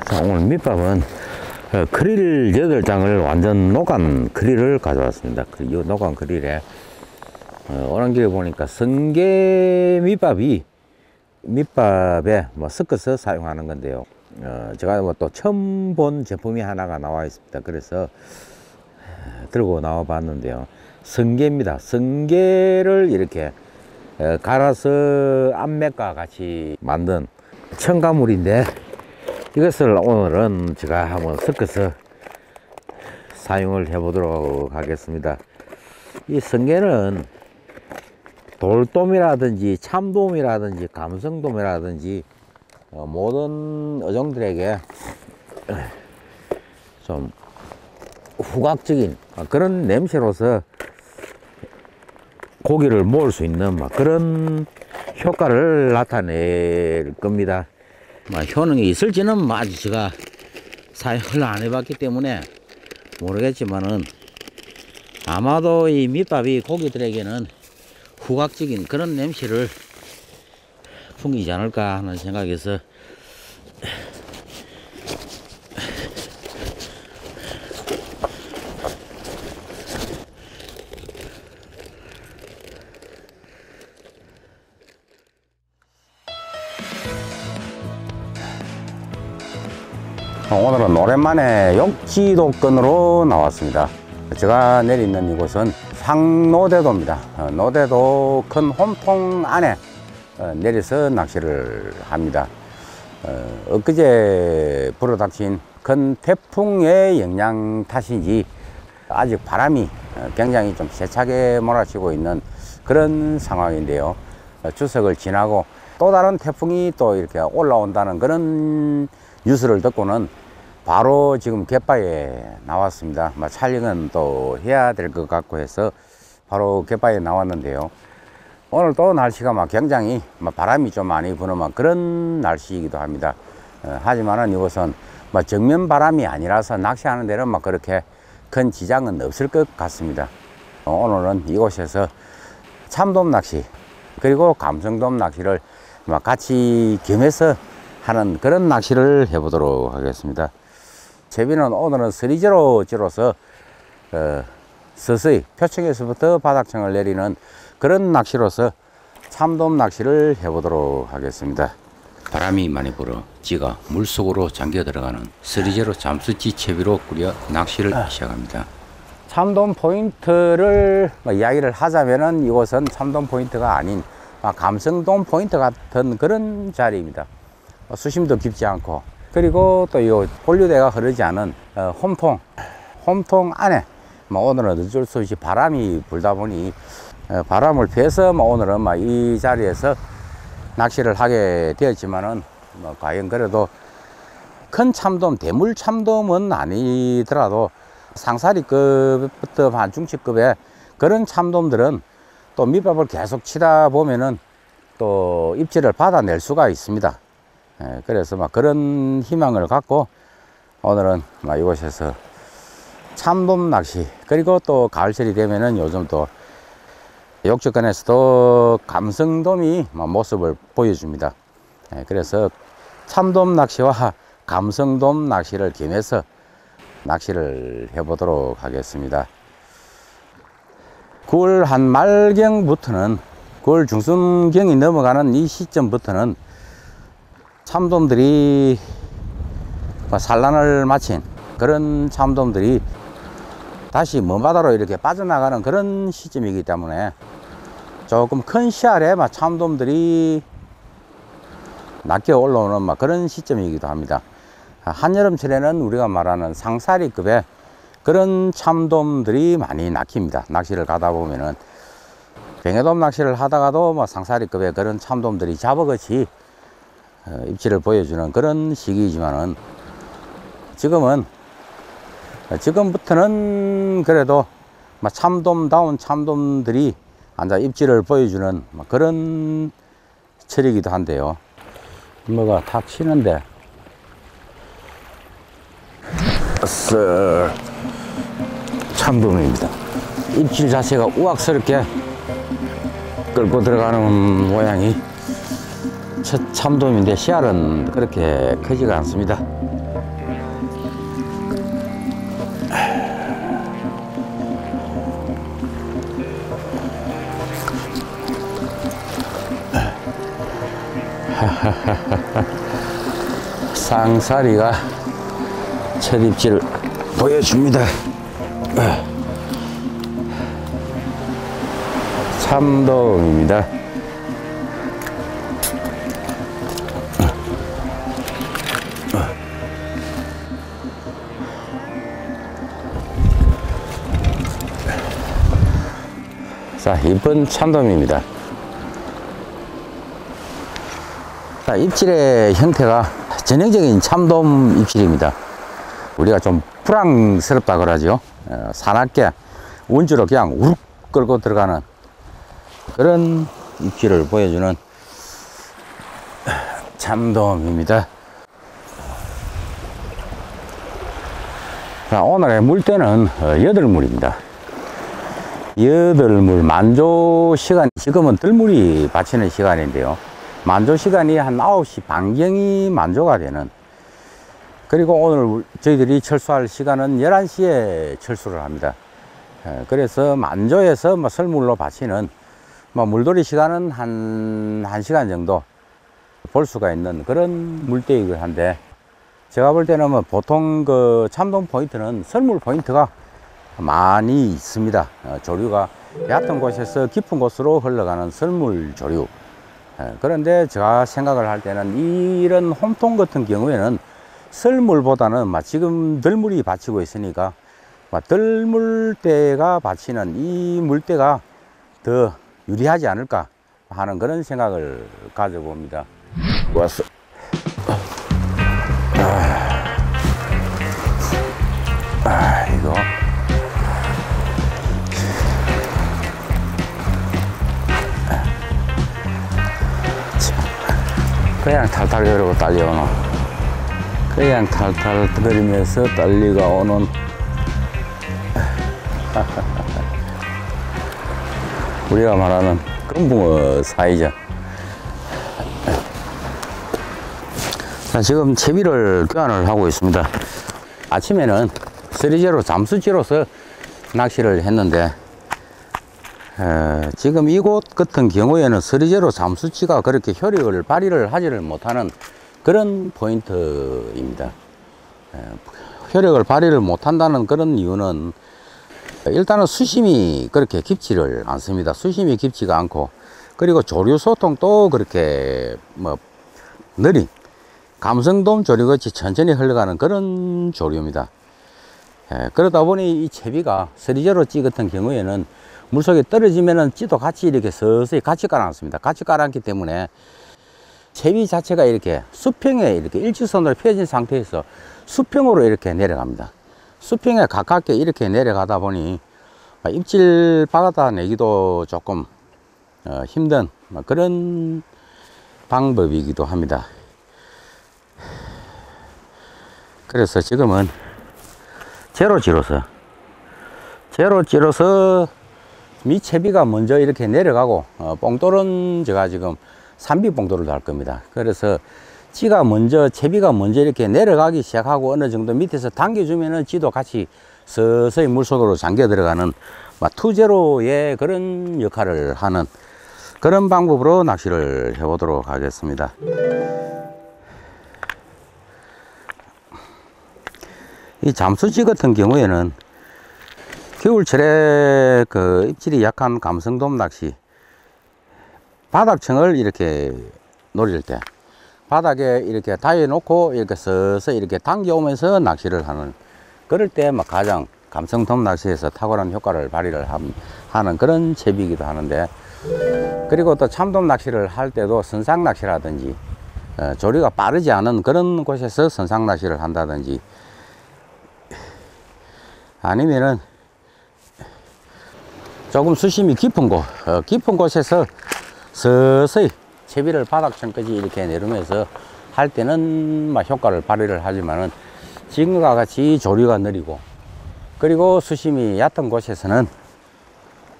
자, 오늘 밑밥은 크릴 8장을 완전 녹은 크릴을 가져왔습니다. 이 녹은 크릴에 오는 길에 보니까 성게 밑밥에 뭐 섞어서 사용하는 건데요. 제가 뭐 또 처음 본 제품이 하나가 나와 있습니다. 그래서 들고 나와 봤는데요. 성게입니다. 성게를 이렇게 갈아서 암맥과 같이 만든 첨가물인데, 이것을 오늘은 제가 한번 섞어서 사용을 해 보도록 하겠습니다. 이 성게는 돌돔이라든지 참돔이라든지 감성돔이라든지 모든 어종들에게 좀 후각적인 그런 냄새로서 고기를 모을 수 있는 그런 효과를 나타낼 겁니다. 효능이 있을지는 아직 제가 사용을 안 해봤기 때문에 모르겠지만은, 아마도 이 밑밥이 고기들에게는 후각적인 그런 냄새를 풍기지 않을까 하는 생각에서 오늘은 오랜만에 욕지도권으로 나왔습니다. 제가 내리는 이곳은 상노대도입니다. 노대도 큰 홈통 안에 내려서 낚시를 합니다. 엊그제 불어닥친 큰 태풍의 영향 탓인지 아직 바람이 굉장히 좀 세차게 몰아치고 있는 그런 상황인데요. 추석을 지나고 또 다른 태풍이 또 이렇게 올라온다는 그런 뉴스를 듣고는 바로 지금 갯바에 나왔습니다. 촬영은 또 해야 될 것 같고 해서 바로 갯바에 나왔는데요. 오늘 또 날씨가 굉장히 바람이 좀 많이 부는 그런 날씨이기도 합니다. 하지만은 이곳은 정면 바람이 아니라서 낚시하는 데는 그렇게 큰 지장은 없을 것 같습니다. 오늘은 이곳에서 참돔 낚시 그리고 감성돔 낚시를 같이 겸해서 하는 그런 낚시를 해보도록 하겠습니다. 채비는 오늘은 3제로지로서 서서히 표층에서부터 바닥층을 내리는 그런 낚시로서 참돔 낚시를 해보도록 하겠습니다. 바람이 많이 불어 지가 물속으로 잠겨 들어가는 3제로 잠수지 채비로 꾸려 낚시를 시작합니다. 참돔 포인트를 이야기를 하자면은 이곳은 참돔 포인트가 아닌 감성돔 포인트 같은 그런 자리입니다. 수심도 깊지 않고, 그리고 또 이 본류대가 흐르지 않은 홈통 안에 오늘은 어쩔 수 없이 바람이 불다 보니 바람을 피해서 오늘은 이 자리에서 낚시를 하게 되었지만은 과연 그래도 큰 참돔, 대물 참돔은 아니더라도 상사리급부터 한 중치급의 그런 참돔들은 또 밑밥을 계속 치다 보면은 또 입질을 받아낼 수가 있습니다. 그래서 그런 희망을 갖고 오늘은 이곳에서 참돔 낚시, 그리고 또 가을철이 되면은 요즘 또 욕지권에서도 감성돔이 모습을 보여줍니다. 그래서 참돔 낚시와 감성돔 낚시를 겸해서 낚시를 해보도록 하겠습니다. 9월 한 말경부터는 9월 중순경이 넘어가는 이 시점부터는 참돔들이 산란을 마친 그런 참돔들이 다시 먼바다로 이렇게 빠져나가는 그런 시점이기 때문에 조금 큰 씨알에 참돔들이 낮게 올라오는 그런 시점이기도 합니다. 한여름철에는 우리가 말하는 상사리급의 그런 참돔들이 많이 낚입니다. 낚시를 가다 보면은 뱅에돔 낚시를 하다가도 상사리급의 그런 참돔들이 잡아같이 입질을 보여주는 그런 시기이지만은, 지금부터는 그래도 참돔다운 참돔들이 앉아 입질을 보여주는 그런 철이기도 한데요. 뭐가 탁 치는데 참돔입니다. 입질 자체가 우악스럽게 끌고 들어가는 모양이 첫 참돔인데 씨알은 그렇게 크지가 않습니다. 쌍사리가 첫 입질을 보여줍니다. 참돔입니다. 자, 이쁜 참돔입니다. 자, 입질의 형태가 전형적인 참돔 입질입니다. 우리가 좀 불황스럽다 그러죠. 사납게 운주로 그냥 우룩 끌고 들어가는 그런 입질을 보여주는 참돔입니다. 자, 오늘의 물때는 8물입니다. 8물 만조 시간, 지금은 들물이 받치는 시간인데요. 만조 시간이 한 9시 반경이 만조가 되는, 그리고 오늘 저희들이 철수할 시간은 11시에 철수를 합니다. 그래서 만조에서 설물로 받치는 물돌이 시간은 한 1시간 정도 볼 수가 있는 그런 물때이긴 한데, 제가 볼 때는 보통 그 참돔 포인트는 설물 포인트가 많이 있습니다. 조류가 얕은 곳에서 깊은 곳으로 흘러가는 설물 조류. 그런데 제가 생각을 할 때는 이런 홈통 같은 경우에는 설물보다는 지금 들물이 받치고 있으니까 들물대가 받치는 이 물대가 더 유리하지 않을까 하는 그런 생각을 가져봅니다. 왔어. 이거 그냥 탈탈 거리고 달려오노. 그냥 탈탈 거리면서 달리가 오는 우리가 말하는 금붕어 사이죠. 자, 지금 채비를 교환을 하고 있습니다. 아침에는 서리제로 잠수지로서 낚시를 했는데, 지금 이곳 같은 경우에는 서리제로 잠수치가 그렇게 효력을 발휘를 하지를 못하는 그런 포인트입니다. 효력을 발휘를 못한다는 그런 이유는 일단은 수심이 그렇게 깊지를 않습니다. 수심이 깊지가 않고, 그리고 조류 소통도 그렇게 느린 감성돔 조류같이 천천히 흘러가는 그런 조류입니다. 그러다 보니 이 채비가 서리제로 찌 같은 경우에는 물속에 떨어지면은 찌도 같이 이렇게 서서히 같이 깔아놨습니다. 같이 깔아놨기 때문에 채비 자체가 이렇게 수평에 이렇게 일직선으로 펴진 상태에서 수평으로 이렇게 내려갑니다. 수평에 가깝게 이렇게 내려가다 보니 입질 받아내기도 조금 힘든 그런 방법이기도 합니다. 그래서 지금은 제로 찌로서 밑채비가 먼저 이렇게 내려가고, 뽕돌은 제가 지금 산비뽕돌을 할 겁니다. 그래서 찌가 먼저, 채비가 먼저 이렇게 내려가기 시작하고 어느 정도 밑에서 당겨주면은 찌도 같이 서서히 물속으로 잠겨 들어가는 투제로의 그런 역할을 하는 그런 방법으로 낚시를 해보도록 하겠습니다. 이 잠수지 같은 경우에는 겨울철에 그 입질이 약한 감성돔 낚시, 바닥청을 이렇게 노릴 때 바닥에 이렇게 달여 놓고 이렇게 서서히 이렇게 당겨오면서 낚시를 하는, 그럴 때 가장 감성돔 낚시에서 탁월한 효과를 발휘를 하는 그런 채비이기도 하는데, 그리고 또 참돔 낚시를 할 때도 선상 낚시라든지 조류가 빠르지 않은 그런 곳에서 선상 낚시를 한다든지, 아니면은 조금 수심이 깊은 곳에서 서서히 채비를 바닥층까지 이렇게 내리면서 할 때는 효과를 발휘를 하지만은, 지금과 같이 조류가 느리고 그리고 수심이 얕은 곳에서는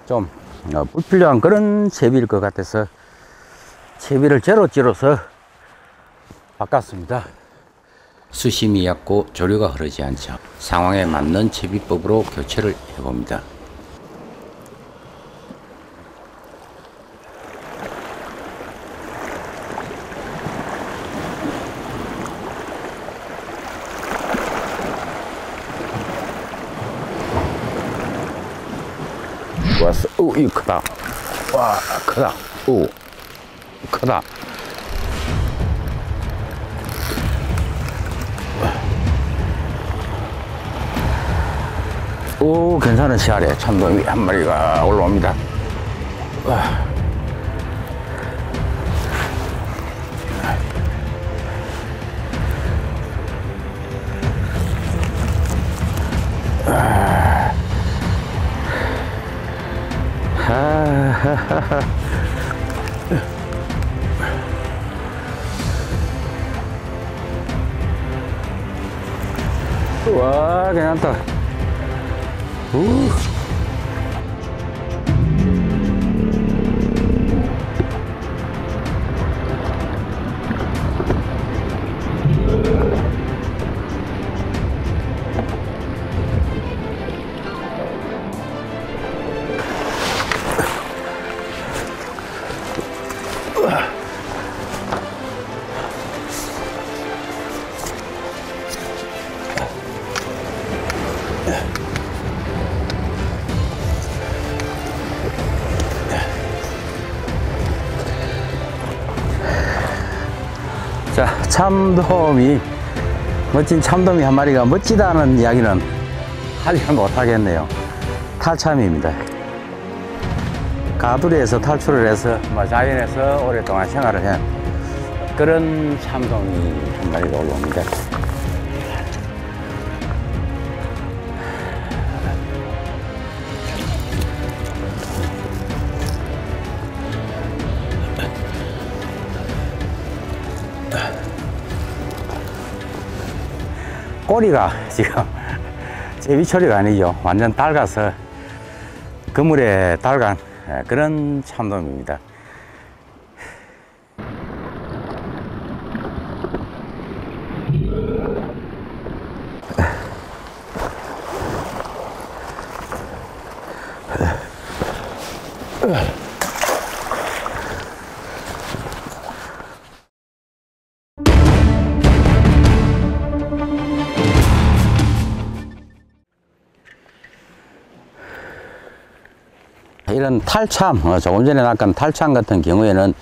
좀 불필요한 그런 채비일 것 같아서 채비를 제로 찌로서 바꿨습니다. 수심이 얕고 조류가 흐르지 않죠. 상황에 맞는 채비법으로 교체를 해봅니다. 왔어. 이 크다. 와, 크다. 크다. 괜찮은 시알에 참돔이 한 마리가 올라옵니다. 와, 괜찮다. 자, 참돔이, 멋진 참돔이 한 마리가 멋지다는 이야기는 하지 못하겠네요. 탈참입니다. 가두리에서 탈출을 해서 자연에서 오랫동안 생활을 한 그런 참돔이 한 마리가 올라옵니다. 꼬리가 지금 제비처리가 아니죠. 완전 닳아서 그물에 달간 그런 참돔입니다. 이런 탈참, 조금 전에 낚은 탈참 같은 경우에는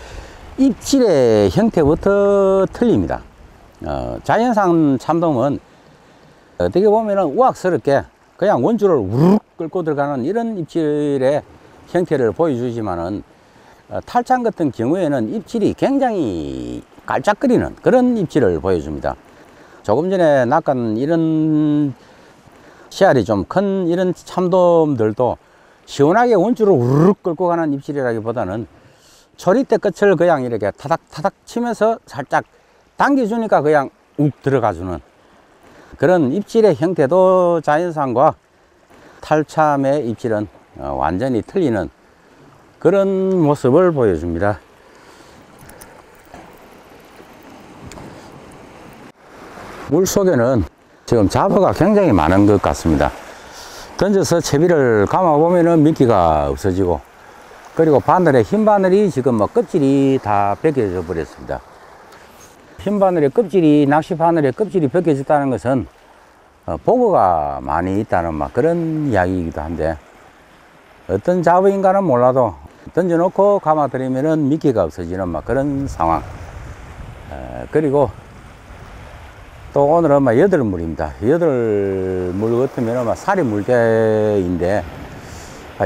입질의 형태부터 틀립니다. 자연산 참돔은 어떻게 보면은 우악스럽게 그냥 원줄을 우르륵 끌고 들어가는 이런 입질의 형태를 보여주지만은 탈참 같은 경우에는 입질이 굉장히 깔짝거리는 그런 입질을 보여줍니다. 조금 전에 낚은 이런 씨알이 좀 큰 이런 참돔들도 시원하게 원줄을 우르륵 끌고 가는 입질이라기보다는 초리대 끝을 그냥 이렇게 타닥타닥 치면서 살짝 당겨주니까 그냥 욱 들어가주는 그런 입질의 형태도 자연산과 탈참의 입질은 완전히 틀리는 그런 모습을 보여줍니다. 물 속에는 지금 잡어가 굉장히 많은 것 같습니다. 던져서 채비를 감아보면은 미끼가 없어지고, 그리고 바늘에 흰 바늘이 지금 껍질이 다 벗겨져 버렸습니다. 흰 바늘의 껍질이, 낚시 바늘의 껍질이 벗겨졌다는 것은 보고가 많이 있다는 그런 이야기이기도 한데, 어떤 잡어인가는 몰라도 던져놓고 감아드리면은 미끼가 없어지는 그런 상황. 그리고 또 오늘은 여덟물입니다. 여덟물 같으면 살이 물대인데,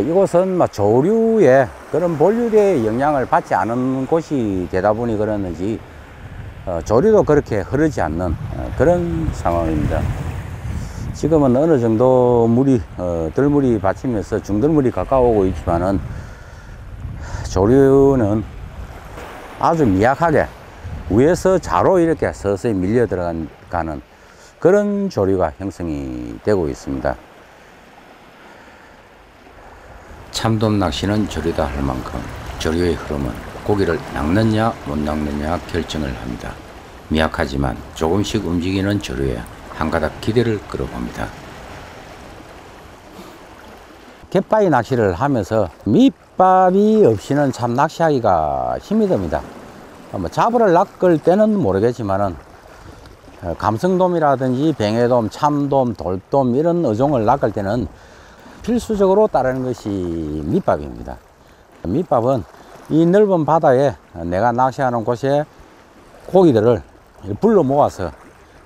이곳은 조류의 그런 본류의 영향을 받지 않은 곳이 되다 보니 그러는지 조류도 그렇게 흐르지 않는 그런 상황입니다. 지금은 어느 정도 물이 들물이 받치면서 중들물이 가까워오고 있지만은 조류는 아주 미약하게 위에서 자로 이렇게 서서히 밀려 들어가는 그런 조류가 형성이 되고 있습니다. 참돔 낚시는 조류다 할 만큼 조류의 흐름은 고기를 낚느냐 못 낚느냐 결정을 합니다. 미약하지만 조금씩 움직이는 조류에 한가닥 기대를 끌어봅니다. 갯바위 낚시를 하면서 밑밥이 없이는 참 낚시하기가 힘이 듭니다. 잡어를 낚을 때는 모르겠지만은 감성돔이라든지 뱅에돔, 참돔, 돌돔 이런 어종을 낚을 때는 필수적으로 따르는 것이 밑밥입니다. 밑밥은 이 넓은 바다에 내가 낚시하는 곳에 고기들을 불러 모아서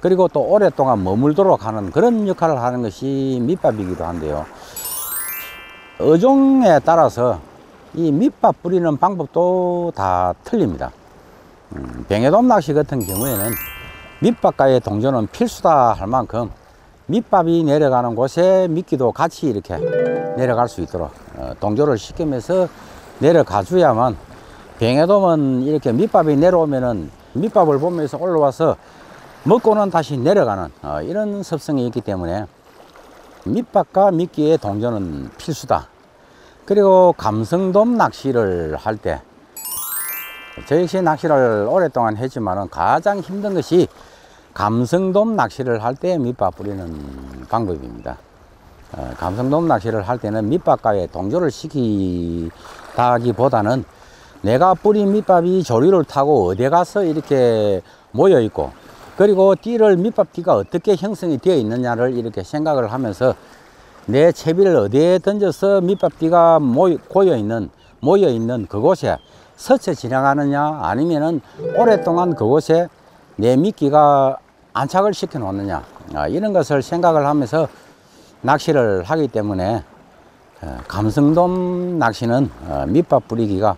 그리고 또 오랫동안 머물도록 하는 그런 역할을 하는 것이 밑밥이기도 한데요. 어종에 따라서 이 밑밥 뿌리는 방법도 다 틀립니다. 뱅에돔 낚시 같은 경우에는 밑밥과의 동조는 필수다 할 만큼 밑밥이 내려가는 곳에 미끼도 같이 이렇게 내려갈 수 있도록 동조를 시키면서 내려가 줘야만, 뱅에돔은 이렇게 밑밥이 내려오면은 밑밥을 보면서 올라와서 먹고는 다시 내려가는 이런 습성이 있기 때문에 밑밥과 미끼의 동조는 필수다. 그리고 감성돔 낚시를 할 때, 저 역시 낚시를 오랫동안 했지만은 가장 힘든 것이 감성돔 낚시를 할 때 밑밥 뿌리는 방법입니다. 감성돔 낚시를 할 때는 밑밥과의 동조를 시키다기보다는 내가 뿌린 밑밥이 조류를 타고 어디에 가서 이렇게 모여 있고, 그리고 띠를 밑밥띠가 어떻게 형성이 되어 있느냐를 이렇게 생각을 하면서 내 채비를 어디에 던져서 밑밥띠가 모여 있는 그곳에 스쳐 지나가느냐, 아니면은 오랫동안 그곳에 내 미끼가 안착을 시켜 놓느냐, 이런 것을 생각을 하면서 낚시를 하기 때문에 감성돔 낚시는 밑밥 뿌리기가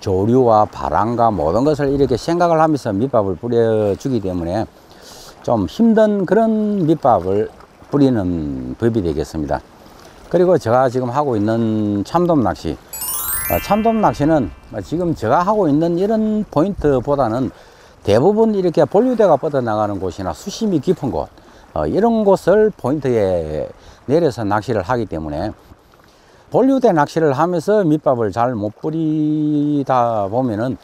조류와 바람과 모든 것을 이렇게 생각을 하면서 밑밥을 뿌려주기 때문에 좀 힘든 그런 밑밥을 뿌리는 법이 되겠습니다. 그리고 제가 지금 하고 있는 참돔 낚시, 참돔 낚시는 지금 제가 하고 있는 이런 포인트보다는 대부분 이렇게 본류대가 뻗어나가는 곳이나 수심이 깊은 곳, 이런 곳을 포인트에 내려서 낚시를 하기 때문에 본류대 낚시를 하면서 밑밥을 잘 못 뿌리다 보면은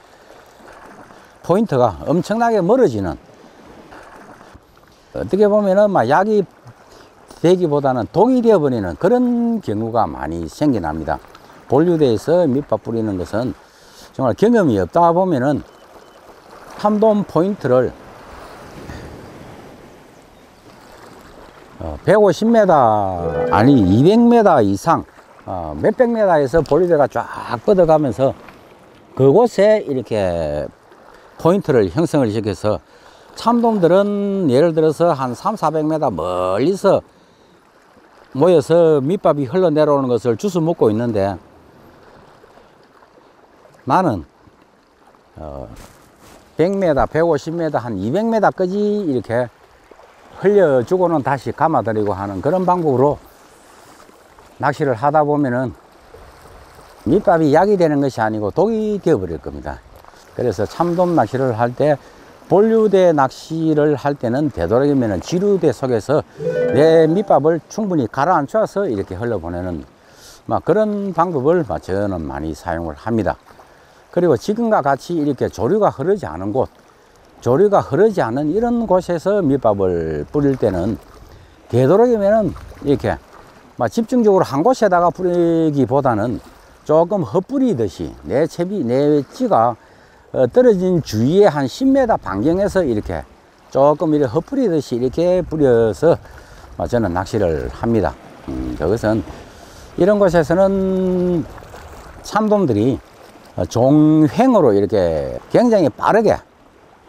포인트가 엄청나게 멀어지는, 어떻게 보면은 막 약이 되기보다는 독이 되어버리는 그런 경우가 많이 생겨납니다. 본류대에서 밑밥 뿌리는 것은 정말 경험이 없다 보면은 참돔 포인트를 150m 아니 200m 이상 몇백 미터에서 본류대가 쫙 뻗어가면서 그곳에 이렇게 포인트를 형성을 시켜서 참돔들은 예를 들어서 한 300~400m 멀리서 모여서 밑밥이 흘러내려오는 것을 주워 먹고 있는데, 나는 100m, 150m, 한 200m까지 이렇게 흘려주고는 다시 감아들이고 하는 그런 방법으로 낚시를 하다 보면은 밑밥이 약이 되는 것이 아니고 독이 되어버릴 겁니다. 그래서 참돔 낚시를 할 때, 본류대 낚시를 할 때는 되도록이면 지류대 속에서 내 밑밥을 충분히 가라앉혀서 이렇게 흘려보내는 그런 방법을 저는 많이 사용을 합니다. 그리고 지금과 같이 이렇게 조류가 흐르지 않은 곳, 조류가 흐르지 않은 이런 곳에서 밑밥을 뿌릴 때는 되도록이면 이렇게 집중적으로 한 곳에다가 뿌리기보다는 조금 헛뿌리듯이 내 채비, 내 찌가 떨어진 주위에 한 10m 반경에서 이렇게 조금 이렇게 헛뿌리듯이 이렇게 뿌려서 저는 낚시를 합니다. 그것은 이런 곳에서는 참돔들이 종횡으로 이렇게 굉장히 빠르게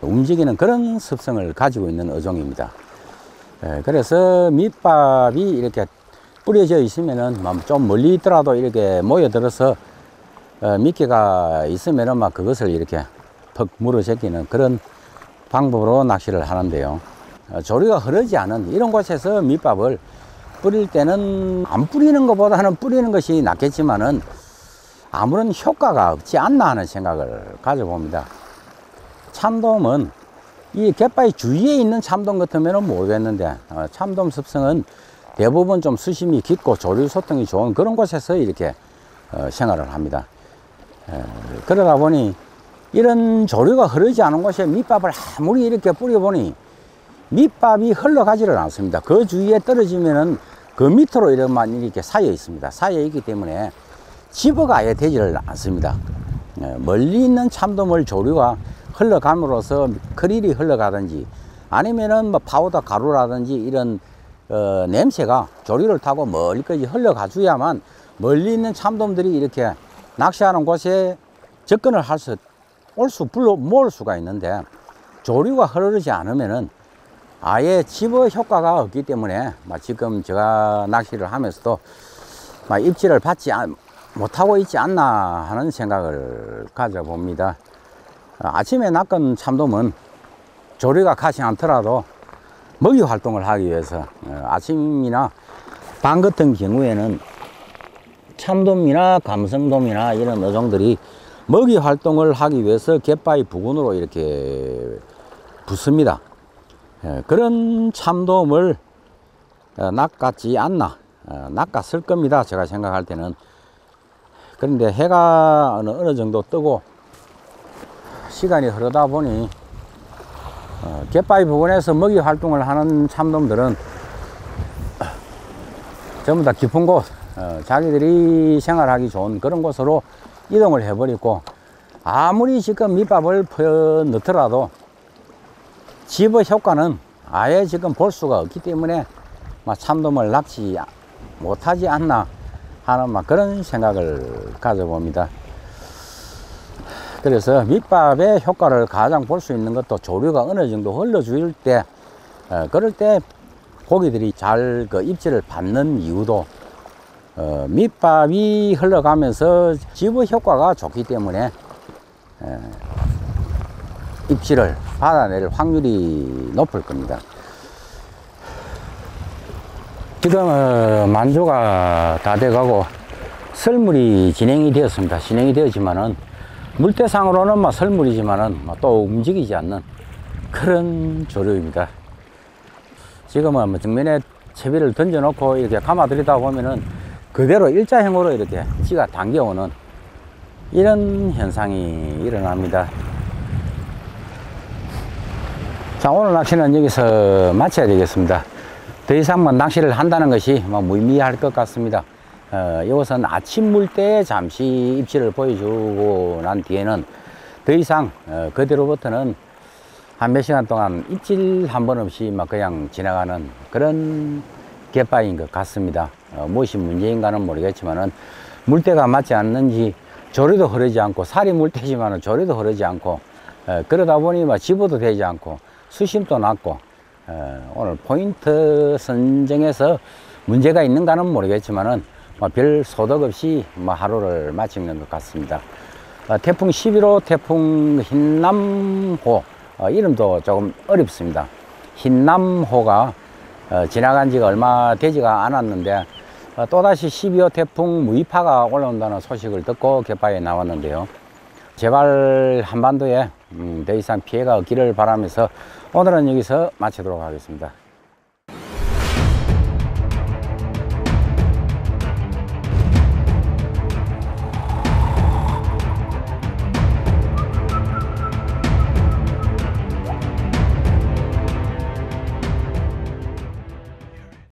움직이는 그런 습성을 가지고 있는 어종입니다. 그래서 밑밥이 이렇게 뿌려져 있으면은 좀 멀리 있더라도 이렇게 모여들어서 미끼가 있으면은 그것을 이렇게 퍽 물어 제끼는 그런 방법으로 낚시를 하는데요. 조류가 흐르지 않은 이런 곳에서 밑밥을 뿌릴 때는 안 뿌리는 것보다는 뿌리는 것이 낫겠지만은 아무런 효과가 없지 않나 하는 생각을 가져봅니다. 참돔은 이 갯바위 주위에 있는 참돔 같으면 모르겠는데, 참돔 습성은 대부분 좀 수심이 깊고 조류 소통이 좋은 그런 곳에서 이렇게 생활을 합니다. 그러다 보니 이런 조류가 흐르지 않은 곳에 밑밥을 아무리 이렇게 뿌려보니 밑밥이 흘러가지를 않습니다. 그 주위에 떨어지면은 그 밑으로 이렇게 쌓여 있습니다. 쌓여 있기 때문에 집어가 아예 되지를 않습니다. 멀리 있는 참돔을 조류가 흘러감으로써 크릴이 흘러가든지 아니면은 파우더 가루라든지 이런 냄새가 조류를 타고 멀리까지 흘러가 줘야만 멀리 있는 참돔들이 이렇게 낚시하는 곳에 접근을 모을 수가 있는데, 조류가 흐르지 않으면은 아예 집어 효과가 없기 때문에 지금 제가 낚시를 하면서도 입질을 받지 못하고 있지 않나 하는 생각을 가져봅니다. 아침에 낚은 참돔은 조류가 가지 않더라도 먹이 활동을 하기 위해서 아침이나 밤 같은 경우에는 참돔이나 감성돔이나 이런 어종들이 먹이 활동을 하기 위해서 갯바위 부근으로 이렇게 붙습니다. 그런 참돔을 낚았지 않나, 낚았을 겁니다, 제가 생각할 때는. 그런데 해가 어느 정도 뜨고 시간이 흐르다 보니 갯바위 부근에서 먹이 활동을 하는 참돔들은 전부 다 깊은 곳, 자기들이 생활하기 좋은 그런 곳으로 이동을 해버리고, 아무리 지금 밑밥을 퍼 넣더라도 집어 효과는 아예 지금 볼 수가 없기 때문에 참돔을 낚시 못하지 않나 하는 그런 생각을 가져봅니다. 그래서 밑밥의 효과를 가장 볼 수 있는 것도 조류가 어느 정도 흘러줄 때, 그럴 때 고기들이 잘 입질을 받는 이유도 밑밥이 흘러가면서 집어 효과가 좋기 때문에 입질을 받아낼 확률이 높을 겁니다. 지금 만조가 다 돼가고 설물이 진행이 되었습니다. 진행이 되었지만은 물대상으로는 설물이지만은 또 움직이지 않는 그런 조류입니다. 지금은 정면에 채비를 던져놓고 이렇게 감아들이다 보면은 그대로 일자형으로 이렇게 찌가 당겨오는 이런 현상이 일어납니다. 자, 오늘 낚시는 여기서 마쳐야 되겠습니다. 더 이상 낚시를 한다는 것이 무의미할 것 같습니다. 이것은 아침 물때에 잠시 입질을 보여주고 난 뒤에는 더 이상 그대로부터는 한 몇 시간 동안 입질 한 번 없이 그냥 지나가는 그런 갯바위인 것 같습니다. 무엇이 문제인가는 모르겠지만은 물때가 맞지 않는지 조류도 흐르지 않고, 살이 물때지만은 조류도 흐르지 않고, 그러다 보니 집어도 되지 않고 수심도 낮고, 오늘 포인트 선정에서 문제가 있는가는 모르겠지만은 별 소득 없이 하루를 마치는 것 같습니다. 태풍 11호 태풍 흰남호, 이름도 조금 어렵습니다. 흰남호가 지나간 지가 얼마 되지가 않았는데 또다시 12호 태풍 무이파가 올라온다는 소식을 듣고 갯바위에 나왔는데요. 제발 한반도에 더 이상 피해가 없기를 바라면서 오늘은 여기서 마치도록 하겠습니다.